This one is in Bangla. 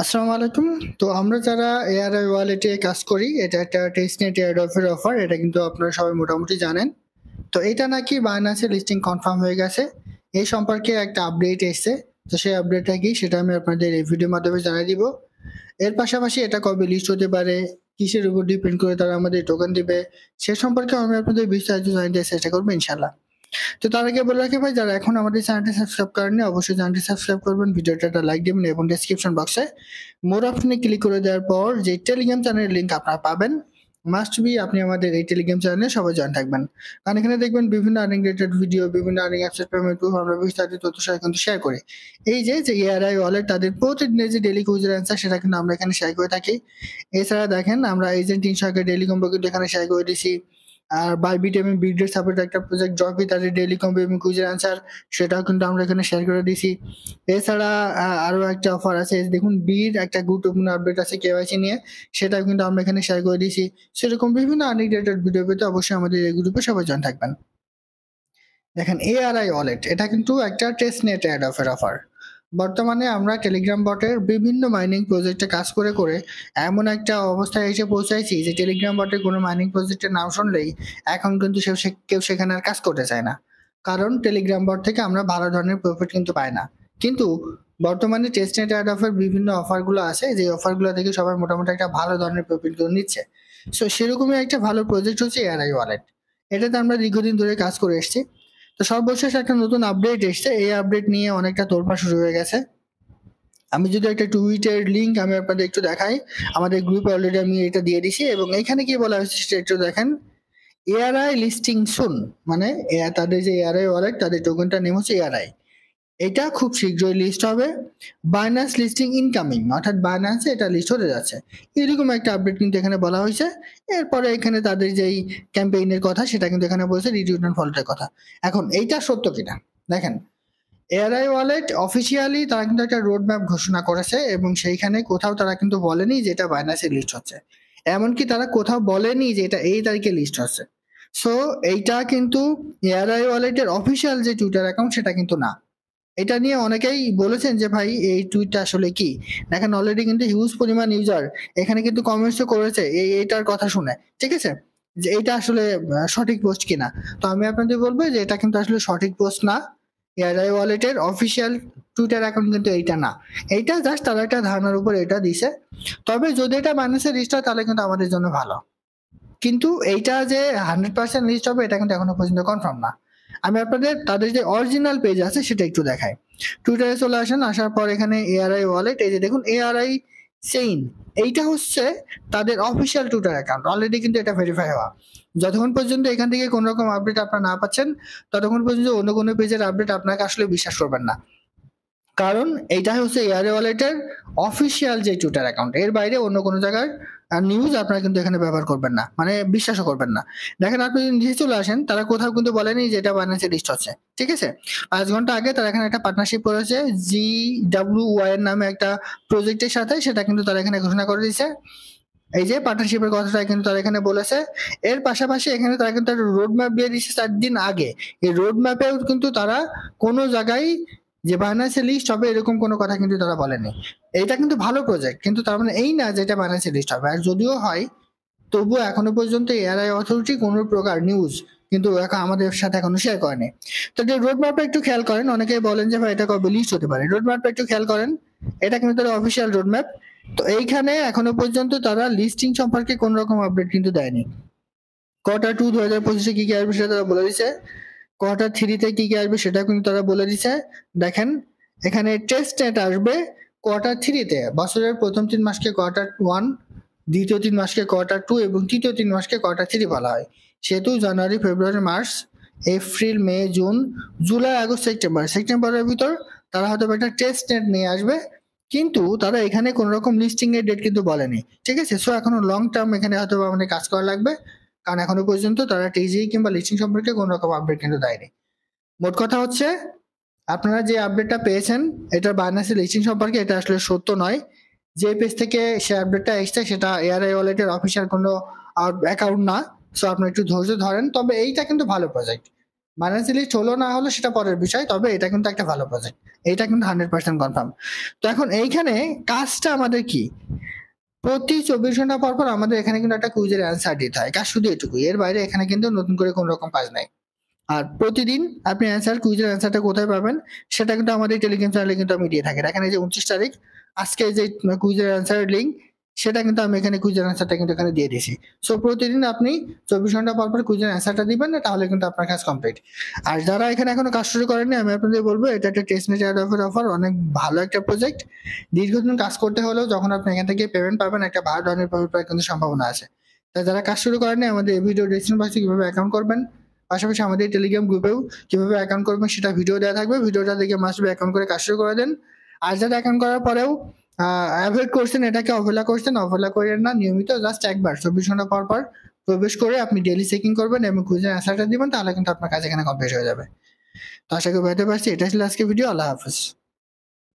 আসসালামু আলাইকুম। তো আমরা যারা এআরআই ওয়ালেটে কাজ করি, এটা একটা টেস্টনেট এয়ারড্রপের অফার। এটা কিন্তু আপনারা সবাই মোটামুটি জানেন। তো এটা নাকি বাইন্যান্সে লিস্টিং কনফার্ম হয়ে গেছে। এই সম্পর্কে একটা আপডেট এসছে। তো সেই আপডেটটা কি সেটা আমি আপনাদের এই ভিডিওর মাধ্যমে জানিয়ে দিব। এর পাশাপাশি এটা কবে লিস্ট হতে পারে, কিসের উপর ডিপেন্ড করে তারা আমাদের টোকেন দিবে, সে সম্পর্কে আমি আপনাদের বিস্তারিত জানাতে চেষ্টা করবো ইনশাল্লাহ। তো তার আগে বলে রাখি ভাই, যারা এখন আমাদের চ্যানেলটি সাবস্ক্রাইব করেননি অবশ্যই চ্যানেলটি সাবস্ক্রাইব করবেন, ভিডিওটা একটা লাইক দিবেন এবং ডেসক্রিপশন বক্সে মোর অপশনে ক্লিক করে দেওয়ার পর যে টেলিগ্রাম চ্যানেলের লিঙ্ক আপনারা পাবেন, মাস্ট বি আপনি আমাদের এই টেলিগ্রাম চ্যানেলে সবাই জয়েন থাকবেন। কারণ এখানে দেখবেন বিভিন্ন আর্নিং রিলেটেড ভিডিও, বিভিন্ন আর্নিং অ্যাপসের পেমেন্ট প্রুফ আমরা বিস্তারিত তথ্য সহ কিন্তু শেয়ার করি। এই যে এআরআই ওয়ালেট তাদের প্রতিদিনের যে ডেইলি কুইজের অ্যান্সার সেটা কিন্তু আমরা এখানে শেয়ার করে থাকি। এছাড়া দেখেন আমরা এজেন্ট 300 ডেইলি কম্বো কিন্তু এখানে শেয়ার করে দিছি। আর বাইবিট এবং বিটগেট সাপোর্ট একটা প্রজেক্ট জবি তাদের ডেইলি কম্বো এবং কুইজের অ্যান্সার সেটাও কিন্তু আমরা এখানে শেয়ার করে দিছি। এছাড়া আরো একটা অফার আছে, দেখুন বির একটা গুরুত্বপূর্ণ আপডেট আছে কেওয়াইসি নিয়ে, সেটাও কিন্তু আমরা এখানে শেয়ার করে দিয়েছি। সেরকম বিভিন্ন আর্নিং রিলেটেড ভিডিও পেতে অবশ্যই আমাদের এই গ্রুপে সবাই জয়েন থাকবেন। দেখেন এআরআই ওয়ালেট এটা কিন্তু একটা টেস্ট নেট অ্যাড অফের অফার। বর্তমানে আমরা টেলিগ্রাম বটের বিভিন্ন মাইনিং প্রজেক্টে কাজ করে করে এমন একটা অবস্থায় এসে পৌঁছাইছি যে টেলিগ্রাম বটের কোনো মাইনিং প্রজেক্টের নাম শুনলেই এখন কিন্তু কেউ সেখানে আর কাজ করতে চায় না। কারণ টেলিগ্রাম বট থেকে আমরা ভালো ধরনের প্রফিট কিন্তু পাই না। কিন্তু বর্তমানে টেস্টনেট অ্যাড অফার বিভিন্ন অফারগুলো আছে, যে অফারগুলো থেকে সবাই মোটামুটি একটা ভালো ধরনের প্রফিট করে নিচ্ছে। সো সেরকমই একটা ভালো প্রজেক্ট হচ্ছে এআরআই ওয়ালেট। এটাতে আমরা দীর্ঘদিন ধরে কাজ করে এসেছি। তো সর্বশেষ একটা নতুন আপডেট এসছে, এই আপডেট নিয়ে অনেকটা তোলপাড় শুরু হয়ে গেছে। আমি যদি একটা টুইটের লিঙ্ক আমি আপনাদের একটু দেখাই, আমাদের গ্রুপে অলরেডি আমি এটা দিয়ে দিছি এবং এখানে কি বলা হয়েছে সেটা একটু দেখেন। এআরআই লিস্টিং সুন, মানে তাদের যে এআরআই ওয়ালেট তাদের টোকেনটার নেম হচ্ছে এআরআই। এটা খুব শীঘ্রই লিস্ট হবে। বাইন্যান্স লিস্টিং ইনকামিং, অর্থাৎ বাইন্যান্সে এটা লিস্ট হতে যাচ্ছে, এরকম একটা আপডেট কিন্তু এখানে বলা হয়েছে। এরপরে এখানে তাদের যেই ক্যাম্পেইনের কথা সেটা কিন্তু এখানে বলছে রিটিউশন ফল্টের কথা। এখন এইটা সত্য কিনা দেখেন, এআরআই ওয়ালেট অফিসিয়ালি তারা কিন্তু একটা রোড ম্যাপ ঘোষণা করেছে এবং সেইখানে কোথাও তারা কিন্তু বলেনি যে এটা বাইন্যান্সে লিস্ট হচ্ছে। এমনকি তারা কোথাও বলেনি যে এটা এই তারিখে লিস্ট হচ্ছে। সো এইটা কিন্তু এআরআই ওয়ালেটের অফিসিয়াল যে টুইটার অ্যাকাউন্ট সেটা কিন্তু না। এটা নিয়ে অনেকেই বলেছেন যে ভাই এই টুইটটা আসলে কি। দেখেন অলরেডি কিন্তু হিউজ পরিমাণ ইউজার এখানে কিন্তু কমেন্টসও করেছে এইটার কথা শুনে, ঠিক আছে, যে এটা আসলে সঠিক পোস্ট কিনা। তো আমি আপনাদের বলবো যে এটা কিন্তু আসলে সঠিক পোস্ট না। এআরআই ওয়ালেটের অফিসিয়াল টুইটার অ্যাকাউন্ট কিন্তু এইটা না। এইটা জাস্ট তারা একটা ধারণার উপর এটা দিছে। তবে যদি এটা বাইন্যান্সে লিস্ট হয় তাহলে কিন্তু আমাদের জন্য ভালো। কিন্তু এইটা যে 100% লিস্ট হবে এটা কিন্তু এখনো পর্যন্ত কনফার্ম না। আমি আপনাদের তাদের যে অরিজিনাল পেজ আছে সেটা একটু দেখাই। টুইটারে চলে আসেন, আসার পর এখানে এআরআই ওয়ালেট, এই যে দেখুন এআরআই চেইন, এইটা হচ্ছে তাদের অফিসিয়াল টুইটার অ্যাকাউন্ট। অলরেডি কিন্তু এটা ভেরিফাই হওয়া। যতক্ষণ পর্যন্ত এখান থেকে কোনো রকম আপডেট আপনারা না পাচ্ছেন ততক্ষণ পর্যন্ত অন্য কোনো পেজের আপডেট আপনাকে আসলে বিশ্বাস করবেন না। কারণ এইটা হচ্ছে এআরআই ওয়ালেটের অফিসিয়াল যে টুইটার অ্যাকাউন্ট, এর বাইরে অন্য কোনো জায়গার নিউজ আপনারা কিন্তু এখানে ব্যবহার করবেন না, মানে বিশ্বাসও করবেন না। দেখেন আপনি যদি নিচে চলে আসেন, তারা কোথাও কিন্তু বলেনি যে এটা বাইন্যান্সে লিস্ট হচ্ছে, ঠিক আছে। 5 ঘন্টা আগে তারা এখানে একটা পার্টনারশিপ করেছে GWY এর নামে একটা প্রজেক্টের সাথে, সেটা কিন্তু তারা এখানে ঘোষণা করে দিয়েছে। এই যে পার্টনারশিপের কথাটা কিন্তু তারা এখানে বলেছে। এর পাশাপাশি এখানে তারা কিন্তু একটা রোড ম্যাপ দিয়ে দিচ্ছে 4 দিন আগে। এই রোড ম্যাপেও কিন্তু তারা কোনো জায়গায় যে বাইন্যান্সে লিস্ট হবে এরকম কোনো কথা কিন্তু তারা বলেনি। এইটা কিন্তু ভালো প্রজেক্ট, কিন্তু তার মানে এই না যে এটা বাইন্যান্সে লিস্ট হবে। আর যদিও হয় তবুও এখনো পর্যন্ত এআরআই অথরিটি কোনো প্রকার নিউজ কিন্তু এখন আমাদের সাথে এখনো শেয়ার করেনি। তো যে রোড ম্যাপটা একটু খেয়াল করেন, অনেকেই বলেন যে ভাই এটা কবে লিস্ট হতে পারে, রোড ম্যাপটা একটু খেয়াল করেন। এটা কিন্তু তার অফিসিয়াল রোড ম্যাপ। তো এইখানে এখনো পর্যন্ত তারা লিস্টিং সম্পর্কে কোন রকম আপডেট কিন্তু দেয়নি। Q2 2025-এ কি কি আসবে সেটা তারা বলে দিছে। Q3-তে কি কি আসবে সেটা কিন্তু তারা বলে দিছে। দেখেন এখানে টেস্ট নেট আসবে Q3-তে, বছরের প্রথম 3 মাসকে Q1, দ্বিতীয় 3 মাসকে Q2 এবং তৃতীয় 3 মাসকে Q3 বলা হয়। সেহেতু জানুয়ারি, ফেব্রুয়ারি, মার্চ, এপ্রিল, মে, জুন, জুলাই, আগস্ট, সেপ্টেম্বরের ভিতর তারা হয়তো একটা টেস্ট নেট নিয়ে আসবে। কিন্তু তারা এখানে কোন রকম লিস্টিং এর ডেট কিন্তু বলেনি, ঠিক আছে। সো এখনো লং টার্ম এখানে হয়তো আমাদের কাজ করা লাগবে, কারণ এখনো পর্যন্ত তারা টিজি কিংবা লিস্টিং সম্পর্কে কোন রকম আপডেট কিন্তু দেয়নি। মোট কথা হচ্ছে আপনারা যে আপডেটটা পেয়েছেন এটা বাইন্যান্সের লিস্টিং সম্পর্কে, এটা আসলে সত্য নয়। যে পেজ থেকে সে আপডেটটা এসছে সেটা এআরআই ওয়ালেটের অফিসিয়াল কোনো অ্যাকাউন্ট না। সো আপনারা একটু ধৈর্য ধরেন। তবে এইটা কিন্তু ভালো প্রজেক্ট, বাইন্যান্স লিস্ট হলো না হলো সেটা পরের বিষয়, তবে এটা কিন্তু একটা ভালো প্রজেক্ট, এটা কিন্তু 100% কনফার্ম। তো এখন এইখানে কাজটা আমাদের কি, প্রতি 24 ঘন্টা পর পর আমাদের এখানে কিন্তু একটা কুইজের অ্যান্সার দিতে হয়, কাজ শুধু এটুকু, এর বাইরে এখানে কিন্তু নতুন করে কোনো রকম কাজ নাই। আর প্রতিদিন আপনি কুইজের অ্যান্সারটা কোথায় পাবেন সেটা কিন্তু আমাদের টেলিগ্রাম চ্যানেলে কিন্তু আমি দিয়ে থাকি। দেখেন এই যে 29 তারিখ, আজকে যে কুইজের অ্যান্সারের লিঙ্ক, সেটা কিন্তু আমি এখানে কুইজের অ্যান্সারটা কিন্তু এখানে দিয়ে দিয়েছি। সো প্রতিদিন আপনি 24 ঘন্টা পর পর কুইজের অ্যান্সারটা দিবেন, তাহলে কিন্তু আপনার কাজ কমপ্লিট। আর যারা এখানে এখনো কাজ শুরু করেননি, আমি আপনাদের বলবো এটা একটা টেস্টনেট অফার, অনেক ভালো একটা প্রজেক্ট। দীর্ঘদিন কাজ করতে হলেও যখন আপনি এখান থেকে পেমেন্ট পাবেন, একটা ভালো ধরনের পেমেন্ট পাওয়ার কিন্তু সম্ভাবনা আছে। তাই যারা কাজ শুরু করেননি, আমাদের এই ভিডিও ডিসক্রিপশন বক্সে কিভাবে অ্যাকাউন্ট করবেন, পাশাপাশি আমাদের টেলিগ্রাম গ্রুপেও কিভাবে অ্যাকাউন্ট করবেন সেটা ভিডিও দেওয়া থাকবে, ভিডিওটা দেখে মাস্ট বি অ্যাকাউন্ট করে কাজ শুরু করে দেন। আর যারা অ্যাকাউন্ট করার পরেও অ্যাভয়েড করছেন, এটাকে অবহেলা করেন না, নিয়মিত জাস্ট একবার 24 ঘন্টা পর পর প্রবেশ করে আপনি ডেইলি চেকিং করবেন এবং কুইজের অ্যান্সারটা দিবেন, তাহলে কিন্তু আপনার কাজ এখানে কমপ্লিট হয়ে যাবে। তো আশা করি বুঝতে পারছি। এটা ছিল আজকে ভিডিও। আল্লাহ হাফেজ।